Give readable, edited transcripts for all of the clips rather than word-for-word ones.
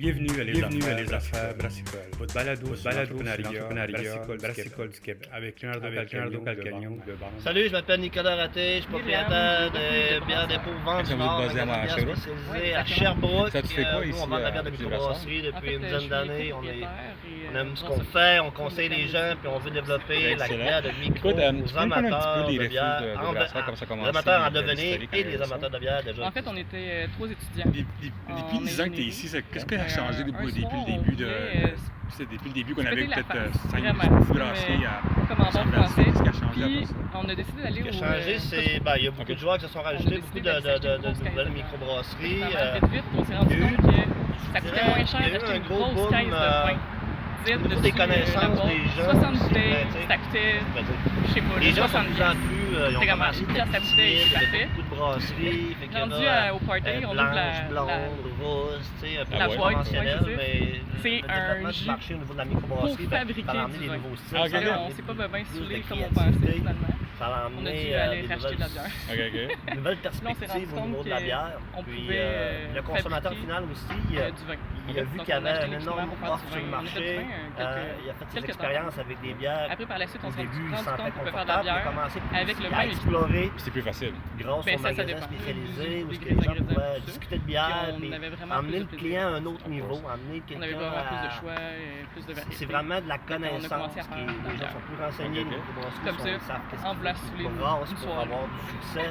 Bienvenue à Les Affaires Brassicole. Votre balado brassicole du Québec. Avec Leonardo Calcagno. Salut, je m'appelle Nicolas Raté, je suis propriétaire de bière dépôt Vente du Nord, basé à bière Sherbrooke? spécialisée à Sherbrooke. Ça, tu fais quoi Nous, ici, on vend de la bière de chez microbrasserie depuis une dizaine d'années. On aime ce qu'on fait. fait, on conseille les gens, puis on veut développer la Excellent. bière de micro Écoute, tu aux peux me parler un petit amateurs peu des de refus bière, de brasseurs, comment ça a commencé, les amateurs en de devenir l'historique en et les arrière de ça? amateurs de bière déjà. En fait, on était 3 étudiants. Depuis 10 ans que tu es ici, qu'est-ce qui a changé depuis le début depuis le début qu'on avait peut-être 5 petites brasseries à comme en bon français. Qu'est-ce qui a changé après Puis, ça? on a décidé d'aller Ce au... qui a changé, c'est il y a beaucoup de joueurs qui se sont rajoutés, beaucoup de nouvelles microbrasseries. Vite, on s'est rendu compte que ça coûtait moins cher il y a eu d'acheter un une gros grosse boom, caisse de vin. au niveau des connaissances des gens. 60 bouteilles, Ben, ça coûtait, je sais pas, les gens sont 60 de plus en plus, ils ont C'est comme commencé une pièce à bouteille, c'est il y parfait. a beaucoup de brasseries. Fait qu'il y en Rendu a, au party, on ouvre blanche, blonde, la... rousse, tu sais, un peu La plus boîte, conventionnel, ouais, mais c'est le un développement du jus marché au niveau de la pour microbrasserie, fabriquer ça a amené du des vin. nouveaux styles. Ah, ok, ça a ok. amené On s'est pas beaucoup bien plus saoulé de comme on pensait créativité. finalement. Ça a On a amené dû aller des racheter de la bière. OK. nouvelles Là, on s'est rendu perspectives au niveau compte de la bière. qu'on Puis pouvait le consommateur fabriquer final aussi, du vin. il a vu Donc, qu'il y on a avait acheté une l'équipement énorme pour faire offre du sur le vin. On a fait du marché. vin, Il a fait ses quelques expériences avec des bières. Après, par la suite, Au on s'est début, il rendu se sentait compte qu'on peut faire de la confortable. Il a bière commencé avec le à vin. explorer Puis c'est plus facile. grâce Ben, aux ça magasins dépend. spécialisés où Des les gens magasins, pouvaient tout ça. discuter de Puis bière on et avait vraiment emmener plus le de client à un plaisir. autre niveau, emmener On avait quelqu'un vraiment plus de à... choix et plus de variété. C'est vraiment de la on a connaissance. commencé à faire Les de la gens bière. sont plus renseignés, les microbrasseries Comme ça, savent qu'est-ce en voulant qu'ils saouler brassent une pour soirée. avoir du succès.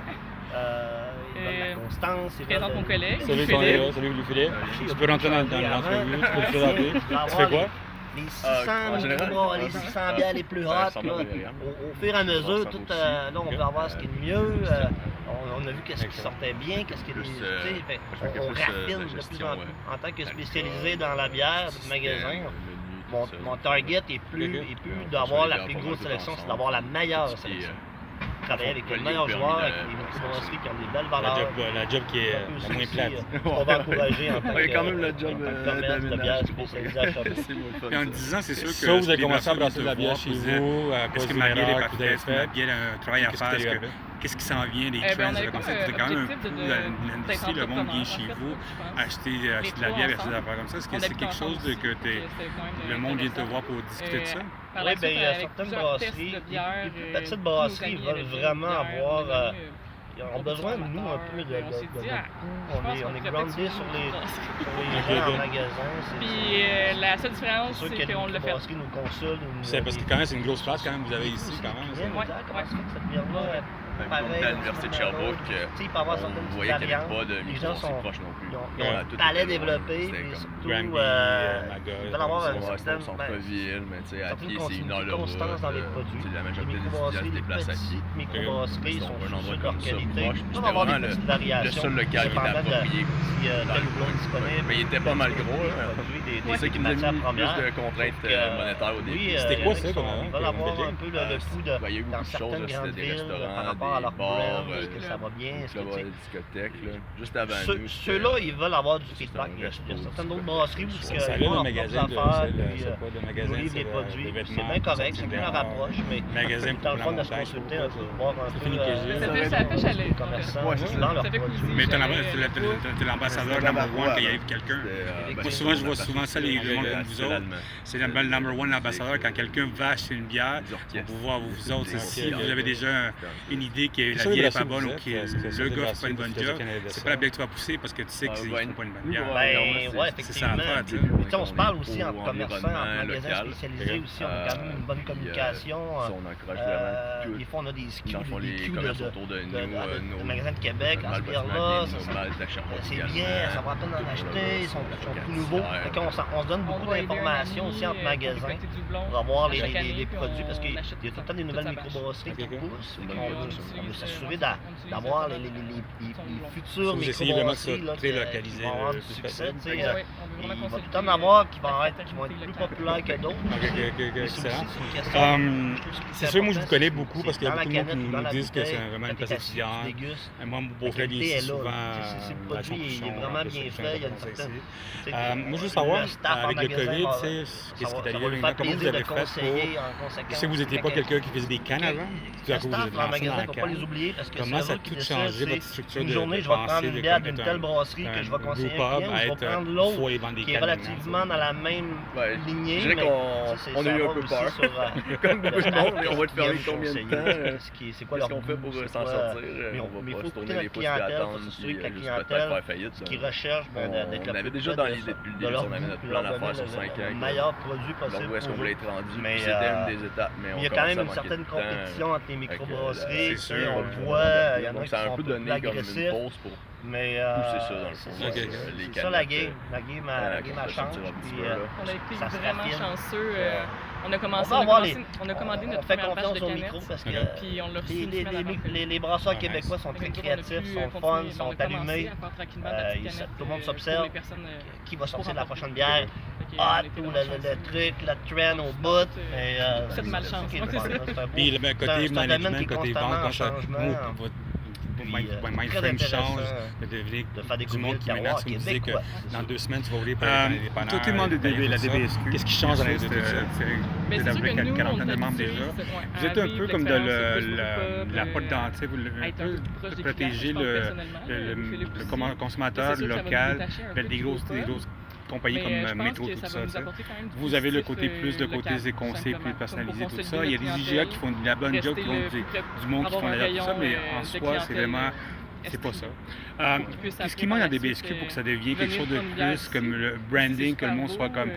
Ils veulent de la constance. Je présente mon collègue, Salut Philippe. salut Louis-Philippe. Tu peux rentrer dans l'entrevue, tu peux te présenter. Tu fais quoi? Les 600 bières les plus hot, là, au fur et à mesure, tout, là, on veut avoir ce qui est le mieux. On a vu qu'est-ce qui sortait bien, qu'est-ce qui est on raffine de plus en plus. En tant que spécialisé dans la bière, de magasin, mon target est plus d'avoir la plus grosse sélection, c'est d'avoir la meilleure sélection. Travailler avec les meilleurs joueurs, avec les microbrasseries qui ont des belles valeurs. La job qui est la moins plate. On va encourager en tant Il y a quand même le que job commerce de bière spécialisé à Sherbrooke. Et en 10 ans, c'est sûr que Ça, vous avez les commencé à brasseurs brasser de la bière viennent chez te voir, vous, à Est-ce cause que d'une ma bière est erreur que vous avez parfaite? Est-ce que ma faite. bière a un travail à Qu'est-ce faire? qui t'est arrivé? Qu'est-ce qui s'en vient, des Ben, trends? on avait Comme pas ça, c'était quand même un l'objectif peu de- l'industrie, le monde vient chez vous, acheter de la trois bière, acheter des ensemble. affaires comme ça. Est-ce que On c'est habite quelque chose ensemble que aussi, c'était quand même le monde vient te intéressant. voir pour discuter de ça? Par Oui, la bien, suite, il y a avec certaines plusieurs tests brasseries, de bière, les plus tous petites nos brasseries amis veulent avaient vraiment une bière, avoir, on avait, ils ont besoin de nous un peu de on s'est dit, notre je pouls. pense On qu'on est pourrait groundé peut-être sur une les brasserie. gens en magasin. Puis la seule différence, C'est sûr c'est que qu'on les l'a fait. brasseries nous consultent. C'est parce que quand même, c'est une grosse place quand même, vous avez ici quand même. Cette bière-là, Comme à l'université de Sherbrooke, il peut avoir on certaines voyait qu'il n'y avait variantes. pas de Les gens microbrasserie sont proche non plus. ils ont Voilà, un tout palais était loin. développé, C'était puis comme- surtout, Granby, ils Magog, veulent avoir un Ouais, c'est système, au centre-ville, mais tu sais, à certaine pied, c'est une heure de continuité, route. constance dans les produits. Tu sais, la Les majorité des étudiants microbrasseries, se les déplacent à pied. petites microbrasseries Donc, sont un endroit sûrs de leur comme ça, qualité. proche, Ils puis peuvent c'était avoir des vraiment petites le variations, seul local qui était dépendant de approprié. si tel ou l'autre disponible. Mais il était pas mal gros, là. Des C'est ça qui nous a matières mis premières. plus de contraintes monétaires au début. Oui, C'était quoi il y en a ça, qui comme ils veulent comme avoir un building? peu le coup de, Il y a eu dans beaucoup de choses, certaines là, grandes c'était des villes restaurants, par rapport à leur des bars, brand, est-ce que ça va bien, est-ce que, clubs, tu sais, des discothèques, là. Juste avant nous. ceux-là, ils veulent avoir du c'est feedback. un Il y a resto, certaines c'est autres un brasseries où resto. ils Ça font vient leurs d'un magasin propres affaires, puis c'est pas de ils magasin, livrent c'est des produits. des C'est vêtements. bien correct, chacun leur approche, mais Magasin dans le pour fond, la de se montagne. consulter un peu, voir un C'est peu fini que j'ai. Ça fait chalet. les commerçants Ouais, c'est ça. dans leurs Ça fait produits. cousin. Mais Chalet, t'es l'ambassadeur number one quand il arrive quelqu'un. Moi, souvent, je vois souvent ça, les gens comme vous autres. C'est le number one ambassadeur quand quelqu'un va acheter une bière pour pouvoir vous autres. Si vous avez déjà une idée que la bière n'est pas bonne ou que le gars ne fait pas une bonne job, c'est pas la bière que tu vas pousser parce que tu sais qu'ils ne font pas une bonne bière. Ben, ouais, C'est ça effectivement. l'affaire, tu sais. Puis, tu sais, on se parle aussi en commerçant, en environnement magasin local. spécialisé aussi, on a quand même une bonne communication. On encourage vraiment Des fois, on a des SKU, dans le fond, des les Q commerces autour de nous, de magasins de Québec, nos ce bière-là, c'est bien, ça ça va à peine d'en acheter, ils sont tout nouveaux. Fait qu'on se donne beaucoup d'informations aussi entre magasins pour avoir les produits, parce qu'il y a tout le temps des nouvelles microbrasseries qui poussent. On veut s'assurer d'avoir les futures Vous essayez vraiment de se microbrasseries là, qui délocaliser vont avoir le du plus succès. facile. Il va tout le temps en avoir qui vont être plus populaires que d'autres. Excellent. C'est une question. C'est sûr, moi je vous connais beaucoup parce qu'il y a dans beaucoup la de monde qui canette, dans nous la disent que c'est bouteille, vraiment une quand place t'es assis, tu étudiante. dégustes. Moi, mon La beau-frère il est qualité ici est là. souvent C'est le à son produit, il est bouchon, vraiment que bien c'est fait, il y a une comme ça certaine... ici. Moi, je veux savoir, avec le COVID, tu sais, qu'est-ce qui est arrivé maintenant, comment vous avez fait pour... Je sais que vous n'étiez pas quelqu'un qui faisait des cannes avant, tout à coup vous êtes lancé dans la faut pas les oublier parce que comment c'est ça a eux qui tout décident. changé votre structure Une de journée, je vais prendre une bière d'une telle brasserie que je vais conseiller un client, je vais prendre l'autre qui est relativement dans la même lignée. Je dirais qu'on a eu un peu peur. Comme beaucoup de monde, on va te fermer combien de temps? C'est quoi leur qu'on fait pour s'en sortir? Mais On va il pas faut se tourner écouter les notre pouces et clientèle, il faut attendre, s'assurer que la puis peut-être clientèle faire faillite. qui recherche d'être On avait déjà dans l'idée depuis le début, on avait notre plan d'affaires sur 5 ans. le meilleur produit possible. Donc où est-ce qu'on voulait être rendu? Mais c'était une des étapes, mais il y a quand même une certaine compétition entre les microbrasseries. C'est sûr. On le voit, il y en a qui ça a un sont peu plus donné comme une agressifs. pause pour Mais pousser ça dans le fond. c'est ça la game. La game a changé. On a été ça se vraiment raffine. chanceux. On a commencé, On on a commandé notre on fait première batch confiance de aux micros canettes. parce que Puis on l'a reçu une semaine avant. les brasseurs québécois sont très créatifs, sont fun, sont allumés. Tout le monde s'observe. Qui va sortir la prochaine bière? Ah, tout le truc, le trend au bout. Mais c'est de malchance. Puis le côté c'est un domaine management, qui est côté constamment vente, en changement. votre très mindframe intéressant change, de devenir de faire du découvrir monde le qui maintenant terroir si vous disait que québécois. dans 2 semaines tu vas ouvrir par les dépanneurs. Tout le monde de la DBSQ. Qu'est-ce qui change dans les deux? Mais c'est sûr que nous, on quarantaine de est membres habitués, déjà. ouais, Vous êtes à un vivre peu comme de l'expérience la plus porte d'entrée, vous être un peu plus proche des protéger clients, je pense personnellement, Philippe aussi. consommateur C'est sûr que ça va nous local, détacher un peu des du grosses gros compagnies Mais je comme pense Métro, que tout ça ça. va nous tu sais. apporter quand même du Vous avez le positif, côté plus de local, côté des conseils simplement, plus comme personnalisés, pour tout consolider ça. Il y a des notre IGA clientèle, qui font de la bonne job, qui font rester du monde qui font avoir de un tout ça, rayon, mais de en soi, c'est clientèle, vraiment. C'est pas ça. Qu'est-ce qui manque dans DBSQ pour que ça devienne quelque chose de plus comme le branding, que le monde soit comme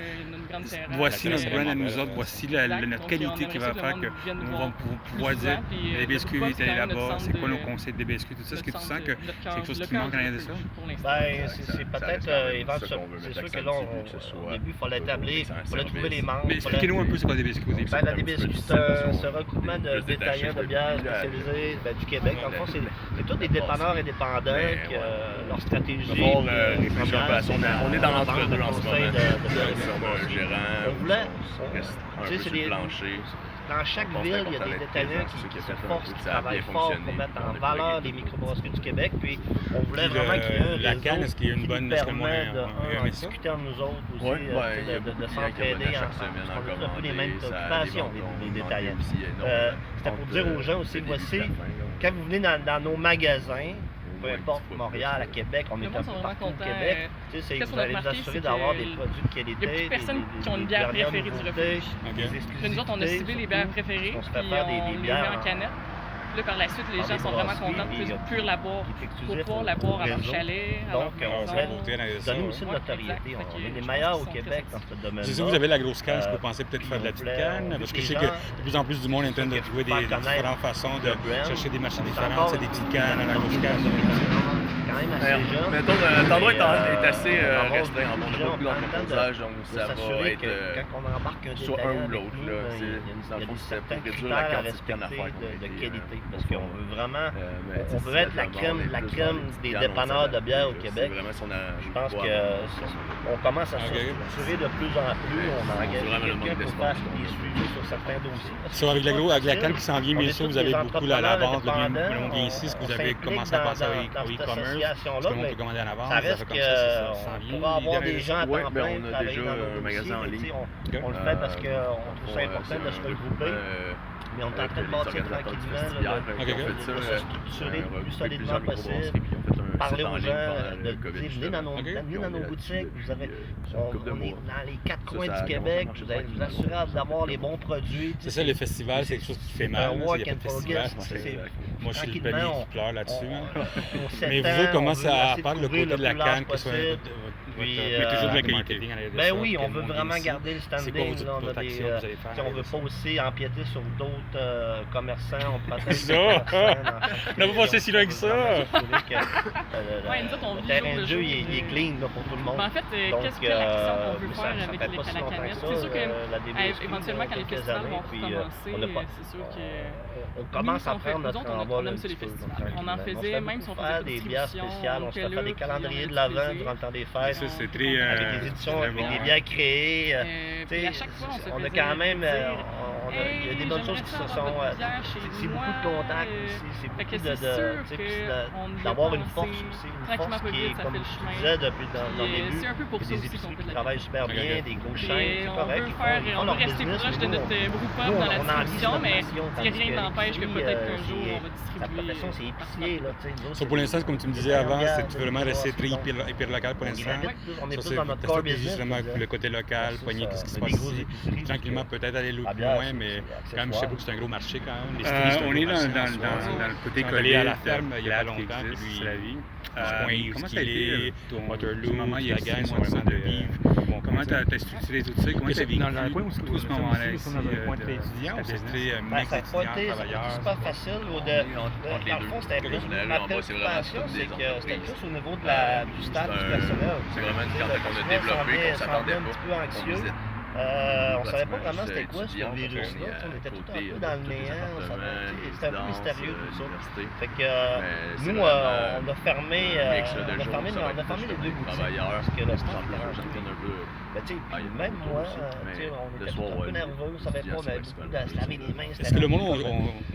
voici notre brand à nous autres, voici notre qualité qui va faire qu'on va pouvoir dire DBSQ est allé là-bas, c'est quoi nos conseils de DBSQ, tout ça. Est-ce que tu sens que c'est quelque chose qui manque rien de ça? Ben, c'est peut-être éventuellement. C'est sûr que là, au début, il fallait établir, il fallait trouver les membres. Mais expliquez-nous un peu c'est quoi DBSQ au début. Ben, la DBSQ, c'est un regroupement de détaillants de bières spécialisés du Québec. Dans le fond, c'est tous des dépanneurs indépendants qui leur stratégie. On est dans l'entre-deux en ce moment. Un gérant, on voulait, un peu sur le plancher. dans chaque ville, il y a des détaillants qui s'efforcent, qui travaillent fort pour mettre en valeur les microbrasseries du Québec. Puis on voulait vraiment qu'il y ait un réseau la canne, est-ce qu'il y a une bonne qui permet de discuter entre nous autres aussi, de s'entraider. On a un peu les mêmes préoccupations, les détaillants. C'était pour dire aux gens aussi, voici, quand vous venez dans nos magasins, peu importe, Montréal, à Québec, on est un peu partout au Québec. Vous allez vous assurer d'avoir des produits de qualité. Il y a beaucoup de personnes qui ont une bière préférée du refuge. Nous autres, on a ciblé les bières préférées, puis on les met en canette. Là, par la suite, les gens sont vraiment contents de plus la boire, pour pouvoir la boire à leur chalet. Donc, on voulait donner aussi de notoriété. On est les meilleurs au Québec dans ce domaine-là. C'est ça, vous avez la grosse canne, est-ce que vous pensez peut-être faire de la petite canne? Parce que je sais que de plus en plus du monde est en train de trouver des différentes façons de chercher des marchés différents, c'est des petites cannes, la grosse canne. Quand même assez jeune. Mettons, l'endroit est assez restreint. On a beaucoup d'entreposage, donc ça va s'assurer que être quand on embarque un soit détaillant un ou avec l'autre. nous, Dans le fond, c'est pour certains réduire la critères à quantité de canne à faire. respecter de qualité. Parce qu'on veut vraiment, on veut être la crème des dépanneurs de bière au Québec. Je pense qu'on commence à se structurer de plus en plus. On engage quelqu'un pour faire des suivis sur certains dossiers. Avec la canne qui s'en vient, bien sûr, vous avez beaucoup la vente. Le bien ici, est-ce que vous avez commencé à passer au e-commerce? Est-ce qu'on peut commander en avance? Ça reste qu'on pourra avoir des gens à temps plein on a déjà un magasin en ligne. On le fait parce qu'on trouve ça important de se regrouper. Mais on est en train de bâtir tranquillement, de se structurer le plus solidement possible, parler aux gens, de dire venez dans nos boutiques, on est dans les 4 coins du Québec, vous allez vous assurer d'avoir les bons produits. C'est ça, les festivals, c'est quelque chose qui fait mal. Il y a pas de festival. Moi, je suis le premier qui pleure là-dessus. Mais vous autres, commencez à parler le côté de la canne, que ce soit toujours de la qualité. Ben oui, on veut vraiment garder le standing. On veut pas aussi empiéter sur d'autres commerçants. On protège ça! On n'a pas pensé si loin que ça! Le terrain de jeu, il est clean pour tout le monde. En fait, qu'est-ce que l'action qu'on veut faire avec la canette? C'est sûr qu'éventuellement, quand les festivals vont recommencer, c'est sûr que... On commence à prendre notre envol. On aime ça les festivals. On en faisait, même si on faisait des bières spéciales, on se fait des calendriers de l'Avent durant le temps des fêtes. Ça, c'est très... Avec des éditions, avec des bières créées. À chaque fois, on a quand même... il y a des bonnes choses qui se sont. C'est beaucoup de contacts aussi, c'est beaucoup d'avoir une force aussi, une force qui est, comme tu disais depuis dans les buts, des épiceries qui travaillent super bien, des grosses chaînes, c'est correct. On veut rester proche de notre groupe dans la distribution, mais rien n'empêche que peut-être qu'un jour on va distribuer. La profession, c'est épicier, là. Pour l'instant, comme tu me disais avant, c'est que tu veux vraiment rester très hyper local pour l'instant. On est plus dans notre core business. Justement, le côté local, poigner qu'est-ce qui se passe ici. Tranquillement, peut-être aller plus loin, mais quand même, je sais pas que c'est un gros marché quand même. On est dans le côté collé à la ferme il y a pas longtemps, puis lui, c'est la vie. Comment ça a été Waterloo, moment, il y a 6 mois de vivre. Comment tu as structuré tout ça? Comment tu as vécu tout ce moment-là ici? Dans le coin de l'étudiant, c'était ça n'a pas été super facile. Dans le fond, c'était plus ma préoccupation, c'est que c'était plus au niveau du staff, du personnel. C'est vraiment une carte qu'on a développée, qu'on s'attendait un petit peu anxieux. On savait pas vraiment c'était quoi ce virus-là. On était tout un peu dans le néant. C'était un peu mystérieux tout ça. Fait que nous, on a fermé les deux boutiques. Parce que le staff même moi, on était tout un peu nerveux. On savait pas, on avait beaucoup de se laver les mains. Est-ce que le monde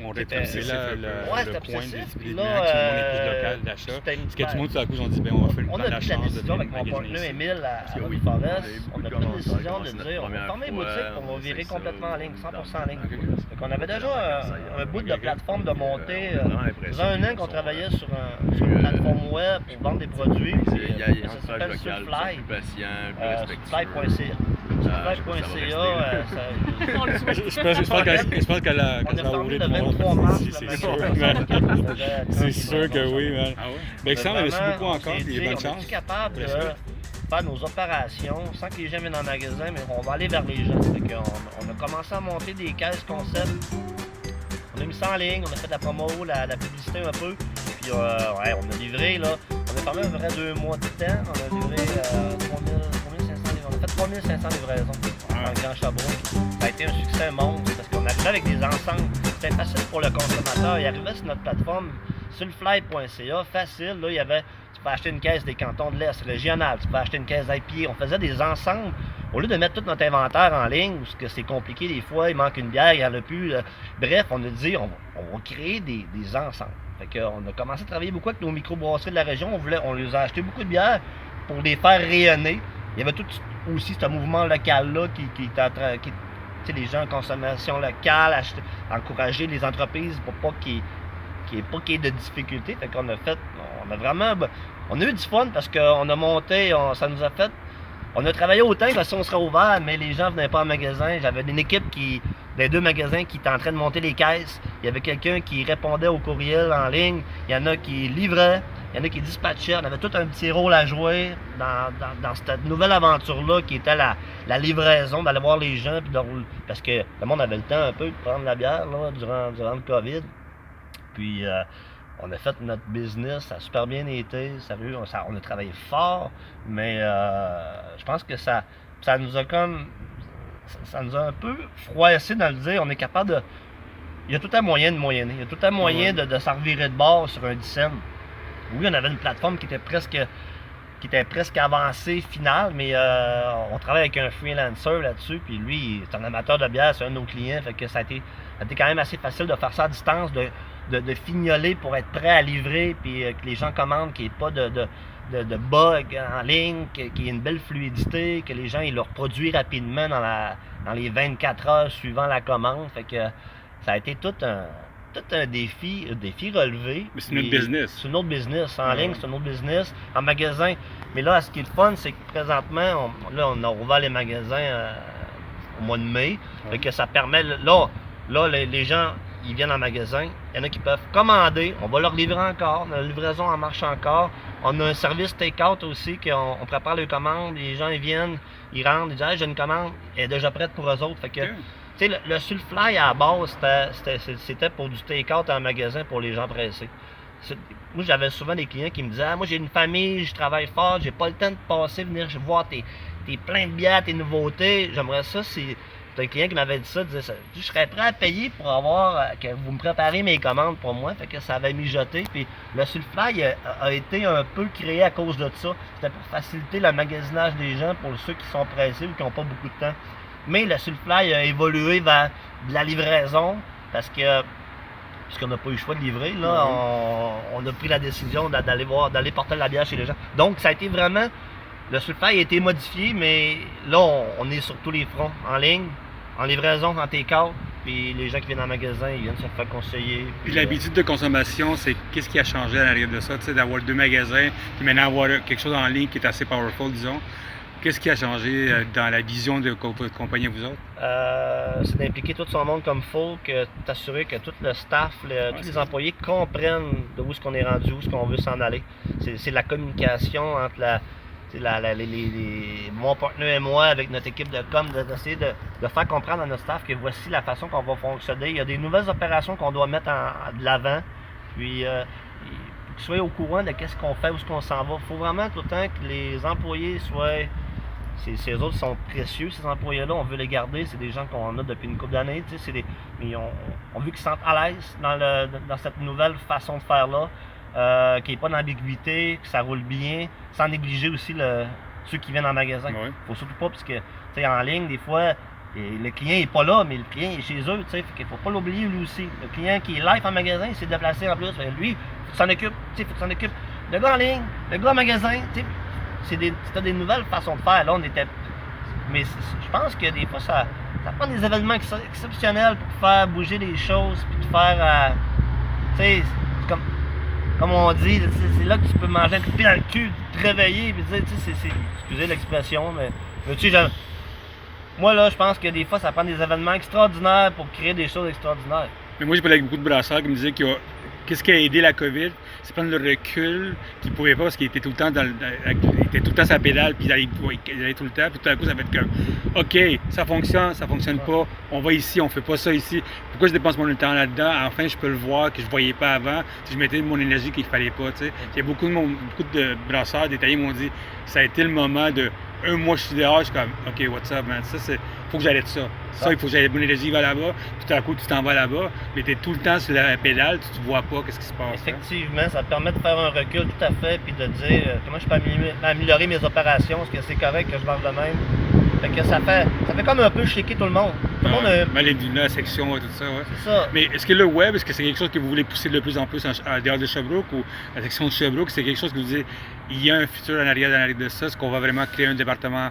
on rétrécissait le point de distribution, que le monde est plus local d'achat? Est-ce que tout le monde, tout à coup, ils ont dit, on va faire une la chance de avec mon partenaire Émile à Louis Forest, on a pris la décision de dire on va fermer les boutiques, on va virer complètement en ligne, 100% en ligne. Donc on avait déjà un bout de plateforme de montée. Ça faisait un an qu'on travaillait sur une plateforme web pour vendre des produits. Ça s'appelle Surfly. Surfly.ca. Je pense qu'elle a ouvert le 23 mars. C'est sûr que oui, man. Alexandre, merci beaucoup encore, et bonne chance. On est capable de faire nos opérations sans que les gens viennent dans le magasin, mais on va aller vers les gens. On a commencé à monter des caisses concept. On a mis ça en ligne, on a fait de la promo, la publicité un peu. Puis on a livré, là. On a fermé à peu près 2 mois de temps. On a livré 3500 livraisons dans le Grand Sherbrooke. Ça a été un succès monstre parce qu'on arrivait avec des ensembles. C'était facile pour le consommateur. Il arrivait sur notre plateforme, sulfly.ca, facile. Là, il y avait, tu peux acheter une caisse des cantons de l'Est régional, tu peux acheter une caisse IPA. On faisait des ensembles. Au lieu de mettre tout notre inventaire en ligne, parce que c'est compliqué des fois, il manque une bière, il n'y en a plus. Bref, on a dit, on va créer des ensembles. Fait qu'on a commencé à travailler beaucoup avec nos microbrasseries de la région. On les a acheté beaucoup de bières pour les faire rayonner. Il y avait tout aussi ce mouvement local-là qui est en train, les gens en consommation locale, encourager les entreprises pour pas qu'il y ait de difficultés. Fait qu'on on a eu du fun parce qu'on a monté, ça nous a fait, on a travaillé autant que si on serait ouvert, mais les gens venaient pas en magasin. J'avais une équipe des 2 magasins qui étaient en train de monter les caisses. Il y avait quelqu'un qui répondait aux courriels en ligne. Il y en a qui livraient. Il y en a qui dispatchaient. On avait tout un petit rôle à jouer dans cette nouvelle aventure-là qui était la livraison, d'aller voir les gens. Parce que le monde avait le temps un peu de prendre la bière là, durant le COVID. Puis on a fait notre business, ça a super bien été. Sérieux, on a travaillé fort. Mais je pense que ça nous a ça nous a un peu froissé dans le dire. On est capable de... Il y a tout un moyen de moyenner. Il y a tout un moyen de s'en revirer de bord sur un 10 cents. Oui, on avait une plateforme qui était presque avancée, finale, mais on travaille avec un freelancer là-dessus, puis lui, c'est un amateur de bière, c'est un de nos clients, fait que ça a été quand même assez facile de faire ça à distance, de fignoler pour être prêt à livrer, puis que les gens commandent, qu'il n'y ait pas de bug en ligne, qu'il y ait une belle fluidité, que les gens ils leur produisent rapidement dans les 24 heures suivant la commande, fait que ça a été tout un défi relevé. Mais c'est notre business. C'est notre business. En ligne, c'est notre business. En magasin. Mais là, ce qui est le fun, c'est que présentement, on a ouvert les magasins au mois de mai. Fait que ça permet. Là, les gens, ils viennent en magasin. Il y en a qui peuvent commander. On va leur livrer encore. La livraison en marche encore. On a un service take-out aussi, qu'on prépare les commandes. Les gens, ils viennent, ils rentrent, ils disent hey, j'ai une commande. Elle est déjà prête pour eux autres. Fait que. Tu sais, le Sulfly à la base, c'était pour du take-out en magasin pour les gens pressés. Moi, j'avais souvent des clients qui me disaient moi, j'ai une famille, je travaille fort, j'ai pas le temps de passer, venir voir tes plein de bières, tes nouveautés. J'aimerais ça. C'est un client qui m'avait dit ça, disait ça. Je serais prêt à payer pour que vous me préparez mes commandes pour moi. Fait que ça avait mijoté. Puis le Sulfly a été un peu créé à cause de ça. C'était pour faciliter le magasinage des gens pour ceux qui sont pressés ou qui n'ont pas beaucoup de temps. Mais le Sur-le-Fly a évolué vers de la livraison parce que puisqu'on n'a pas eu le choix de livrer, là, on a pris la décision d'aller porter la bière chez les gens. Donc, ça a été vraiment... Le Sur-le-Fly a été modifié, mais là, on est sur tous les fronts, en ligne, en livraison, en take-out, puis les gens qui viennent en magasin, ils viennent se faire conseiller. Puis l'habitude de consommation, c'est qu'est-ce qui a changé à l'arrière de ça, tu sais, d'avoir 2 magasins, puis maintenant avoir quelque chose en ligne qui est assez powerful, disons. Qu'est-ce qui a changé dans la vision de votre compagnie, vous autres? C'est d'impliquer tout son monde comme il faut, t'assurer que tout le staff, tous les employés comprennent de où est-ce qu'on est rendu, où est-ce qu'on veut s'en aller. C'est la communication entre mon partenaire et moi, avec notre équipe de com, d'essayer de faire comprendre à notre staff que voici la façon qu'on va fonctionner. Il y a des nouvelles opérations qu'on doit mettre de l'avant, puis qu'ils soient au courant de qu'est-ce qu'on fait, où est-ce qu'on s'en va. Il faut vraiment tout le temps que les employés soient... Ces autres sont précieux, ces employés-là, on veut les garder, c'est des gens qu'on a depuis une couple d'années, mais on veut qu'ils se sentent à l'aise dans cette nouvelle façon de faire-là, qu'il n'y ait pas d'ambiguïté, que ça roule bien, sans négliger aussi ceux qui viennent en magasin. Il faut surtout pas, parce que en ligne, des fois, le client n'est pas là, mais le client est chez eux, il ne faut pas l'oublier lui aussi. Le client qui est live en magasin, il s'est déplacé en plus, lui, il faut qu'il s'en occupe, Le gars en ligne, le gars en magasin, c'était des nouvelles façons de faire. Là, mais je pense que des fois, ça prend des événements exceptionnels pour faire bouger les choses, puis de faire, comme on dit, c'est là que tu peux manger un coup de pied dans le cul, te réveiller, puis dire, excusez l'expression, mais moi, là, je pense que des fois, ça prend des événements extraordinaires pour créer des choses extraordinaires. Mais moi, j'ai parlé avec beaucoup de brasseurs qui me disaient qu'est-ce qui a aidé la COVID, c'est prendre le recul qu'ils ne pouvaient pas parce qu'ils étaient tout le temps sur la pédale, puis ils allaient tout le temps, puis tout à coup, ça va être comme OK, ça fonctionne pas, on va ici, on fait pas ça ici. Pourquoi je dépense mon temps là-dedans? Enfin, je peux le voir que je voyais pas avant, si je mettais mon énergie qu'il fallait pas. Il y a beaucoup de brasseurs détaillés m'ont dit ça a été le moment de un mois je suis dehors, je suis comme OK, what's up, man? Ça, faut que j'arrête ça. Ça, il faut que j'aille mon énergie va là-bas, puis tout à coup, tu t'en vas là-bas, mais tu es tout le temps sur la pédale, tu ne vois pas qu'est-ce qui se passe. Effectivement, ça te permet de faire un recul tout à fait, puis de dire comment je peux améliorer mes opérations, est-ce que c'est correct que je marche de même. Fait que ça fait comme un peu shaker tout le monde. Tout le monde la section, tout ça, ouais. C'est ça. Mais est-ce que le web, est-ce que c'est quelque chose que vous voulez pousser de plus en plus en dehors de Sherbrooke ou la section de Sherbrooke, c'est quelque chose que vous dites, il y a un futur en arrière de ça, est-ce qu'on va vraiment créer un département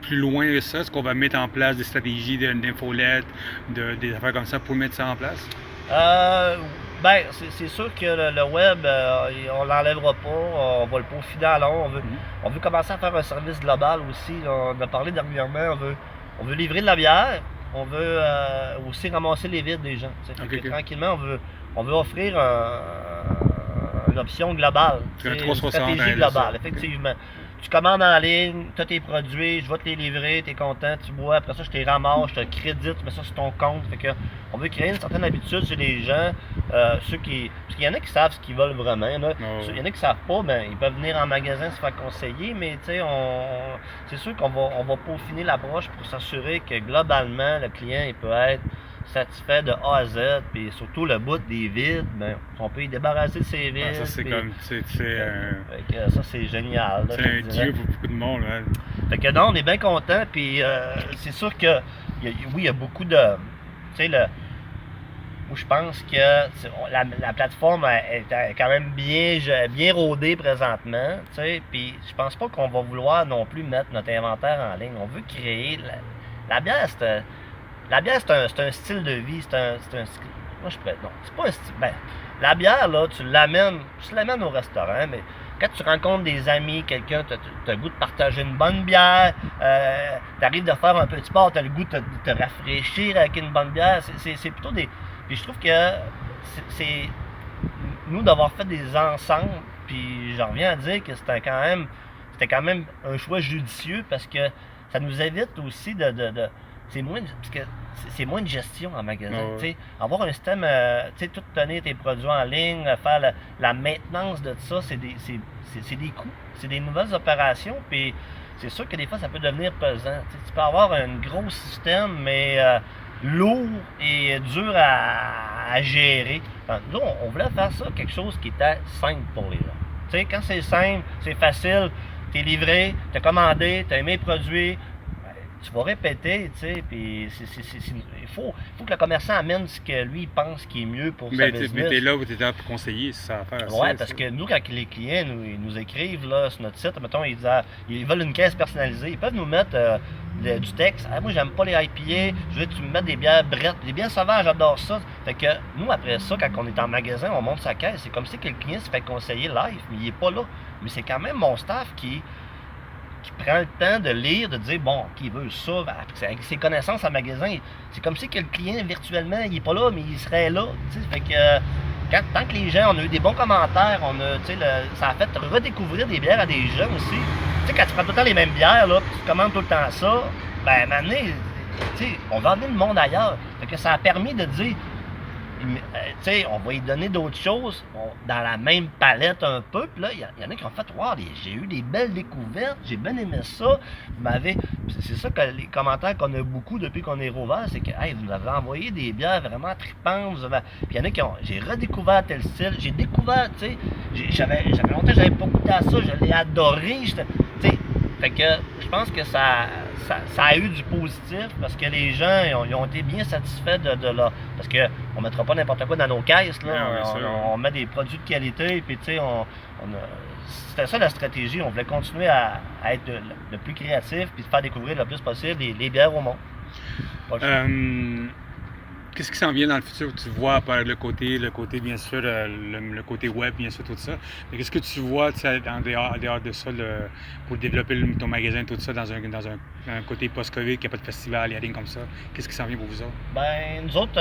plus loin de ça? Est-ce qu'on va mettre en place des stratégies d'infolettes, des affaires comme ça pour mettre ça en place? C'est sûr que le web, on l'enlèvera pas, on va le peaufiner à long. On veut commencer à faire un service global aussi. On a parlé dernièrement, on veut livrer de la bière, on veut aussi ramasser les vides des gens. Tranquillement, on veut offrir une option globale. Une stratégie globale, effectivement. Tu commandes en ligne, tu as tes produits, je vais te les livrer, tu es content, tu bois, après ça je te ramasse, je te crédite, tu mets ça sur ton compte. Fait que, on veut créer une certaine habitude chez les gens, parce qu'il y en a qui savent ce qu'ils veulent vraiment, il y en a qui savent pas, ils peuvent venir en magasin se faire conseiller, mais c'est sûr qu'on va peaufiner l'approche pour s'assurer que globalement le client il peut être satisfait de A à Z, puis surtout le bout des vides, on peut y débarrasser de ces vides. Ça, c'est comme. Ça, c'est génial. C'est un dieu pour beaucoup de monde. Hein. Fait que non, on est bien content, puis c'est sûr que, il y a beaucoup de. Tu sais, où je pense que la plateforme est quand même bien rodée présentement, tu sais, puis je pense pas qu'on va vouloir non plus mettre notre inventaire en ligne. On veut créer. La bière, c'est un style de vie, c'est un style. Moi, non, c'est pas un style. La bière, là, tu l'amènes au restaurant, mais quand tu rencontres des amis, quelqu'un, tu as le goût de partager une bonne bière, tu arrives de faire un peu de sport, tu as le goût de te rafraîchir avec une bonne bière, c'est plutôt des. Puis je trouve que c'est. Nous, d'avoir fait des ensembles, puis j'en reviens à dire que c'était quand même un choix judicieux parce que ça nous évite aussi c'est moins de gestion en magasin. Avoir un système, tout tenir tes produits en ligne, faire la maintenance de ça, c'est des coûts, c'est des nouvelles opérations, puis c'est sûr que des fois ça peut devenir pesant. Tu peux avoir un gros système, mais lourd et dur à gérer. Nous, on voulait faire ça, quelque chose qui était simple pour les gens. Quand c'est simple, c'est facile, tu es livré, tu as commandé, tu as aimé le produit, tu vas répéter, tu sais, puis il faut que le commerçant amène ce que lui pense qui est mieux pour sa business. Mais t'es là pour conseiller, c'est ça à faire. Oui, parce que nous, quand les clients nous écrivent là, sur notre site, mettons, ils disent ils veulent une caisse personnalisée, ils peuvent nous mettre du texte. Moi, j'aime pas les IPA, je veux que tu me mettes des bières brettes, des bières sauvages, j'adore ça. Fait que nous, après ça, quand on est en magasin, on monte sa caisse, c'est comme si que le client se fait conseiller live, mais il est pas là. Mais c'est quand même mon staff qui prend le temps de lire, de dire, bon, qui veut ça, avec ses connaissances en magasin, c'est comme si que le client, virtuellement, il est pas là, mais il serait là, tu sais, fait que, tant que les gens, on a eu des bons commentaires, ça a fait redécouvrir des bières à des gens aussi, tu sais, quand tu prends tout le temps les mêmes bières, là, puis tu commandes tout le temps ça, ben, maintenant, tu sais, on va emmener le monde ailleurs, fait que ça a permis de dire, tu sais, on va y donner d'autres choses dans la même palette un peu. Puis là, il y en a qui ont fait « Wow, j'ai eu des belles découvertes, j'ai bien aimé ça. » C'est ça que les commentaires qu'on a beaucoup depuis qu'on est rouvert, c'est que hey, vous nous avez envoyé des bières vraiment tripantes. Puis il y en a qui ont... J'ai redécouvert tel style. J'ai découvert, tu sais, j'avais longtemps que j'avais pas goûté à ça. Je l'ai adoré. Tu sais, fait que je pense que ça a eu du positif parce que les gens ils ont été bien satisfaits de là. Parce qu'on ne mettra pas n'importe quoi dans nos caisses. Là. On met des produits de qualité. Puis, tu sais, c'était ça la stratégie. On voulait continuer à être le plus créatif puis de faire découvrir le plus possible les bières au monde. Qu'est-ce qui s'en vient dans le futur? Tu vois par le côté bien sûr, le côté web, bien sûr, tout ça. Mais qu'est-ce que tu vois en dehors de ça pour développer ton magasin, tout ça, dans un côté post-Covid, qu'il n'y a pas de festival, il n'y a rien comme ça? Qu'est-ce qui s'en vient pour vous autres? Ben, nous autres,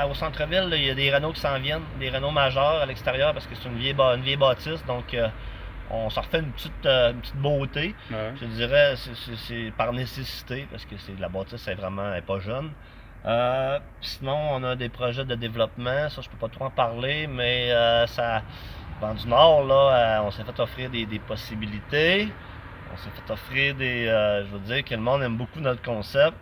au centre-ville, il y a des rénaux qui s'en viennent, des rénaux majeurs à l'extérieur parce que c'est une vieille bâtisse. Donc, on s'en refait une petite beauté. Ouais. Je dirais, c'est par nécessité parce que la bâtisse, elle est pas jeune. Sinon, on a des projets de développement, ça je peux pas trop en parler, mais dans du Nord, là, on s'est fait offrir des possibilités, on s'est fait offrir je veux dire que le monde aime beaucoup notre concept.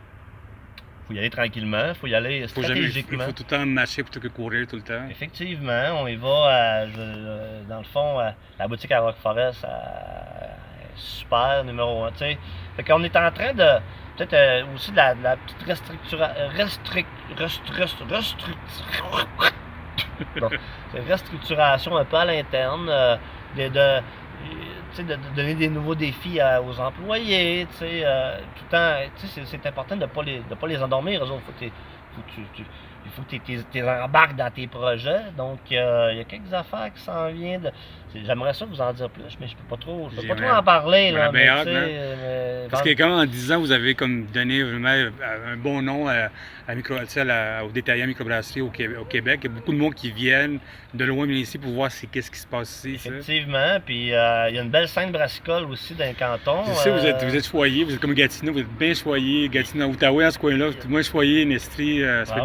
Il faut y aller tranquillement, il faut y aller stratégiquement. Il faut tout le temps marcher plutôt que courir tout le temps. Effectivement, on y va, dans le fond, la boutique à Rock Forest, super, numéro 1, tu sais. Fait qu'on est en train de... Peut-être aussi de la petite restructuration un peu à l'interne, de donner des nouveaux défis aux employés, tout le temps, c'est important de ne pas les endormir, eux autres. Il faut que tu embarques dans tes projets. Donc, il y a quelques affaires qui s'en viennent. J'aimerais ça vous en dire plus, mais je peux pas trop en parler. Là, parce que quand en 10 ans, vous avez comme donné vraiment un bon nom aux détaillants microbrasseries au Québec. Il y a beaucoup de monde qui viennent de loin venir ici pour voir qu'est-ce qui se passe ici. Effectivement. Puis, il y a une belle scène brassicole aussi dans le canton. Je sais, vous êtes choyé, vous êtes comme Gatineau, vous êtes bien choyé. Gatineau, Outaouais, à ce coin-là, tout moins choyé, en Estrie. Ça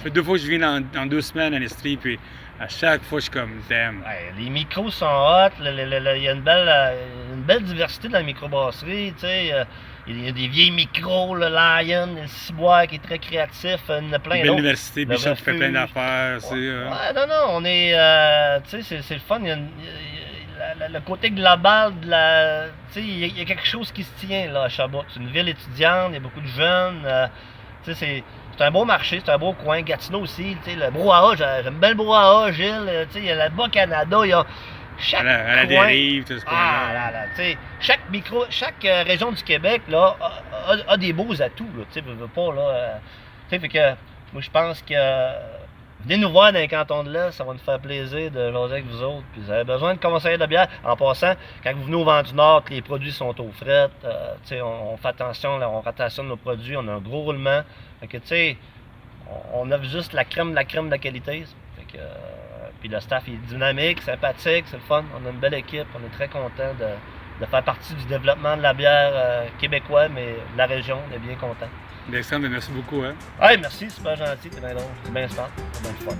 fait 2 fois que je viens en 2 semaines en Estrie, puis à chaque fois, je suis comme, damn. Ouais, les micros sont hot, il y a une belle diversité dans la microbrasserie, tu sais. Il y a des vieilles micros, le Lion, le Ciboire qui est très créatif, il y en a plein d'autres. L'université, Bishop fait plein d'affaires. Ouais, non, on est, tu sais, c'est le fun. Le côté global de tu sais, il y a quelque chose qui se tient là à Sherbrooke. C'est une ville étudiante, il y a beaucoup de jeunes, tu sais, c'est un beau marché, c'est un beau coin. Gatineau aussi, tu sais, le brouhaha, j'aime bien le brouhaha, Gilles, tu sais, il y a le Bas-Canada, il y a chaque coin. À la dérive, tout ce là, tu sais, chaque région du Québec, là, a des beaux atouts, là, tu sais, pas, là, tu sais, fait que, moi, je pense que, venez nous voir dans les cantons de l'Est, ça va nous faire plaisir de jaser avec vous autres, puis vous avez besoin de conseiller de bière. En passant, quand vous venez au Vent du Nord, les produits sont aux frettes, tu sais, on fait attention, là, on rationne nos produits, on a un gros roulement. Fait que, tu sais, on offre juste la crème de la qualité. Fait que, puis le staff est dynamique, sympathique, c'est le fun. On a une belle équipe, on est très content de faire partie du développement de la bière québécoise, mais de la région, on est bien content. Alexandre, merci beaucoup. Hein? Ouais, merci, super gentil, c'est bien drôle, c'est bien smart, c'est bien fun.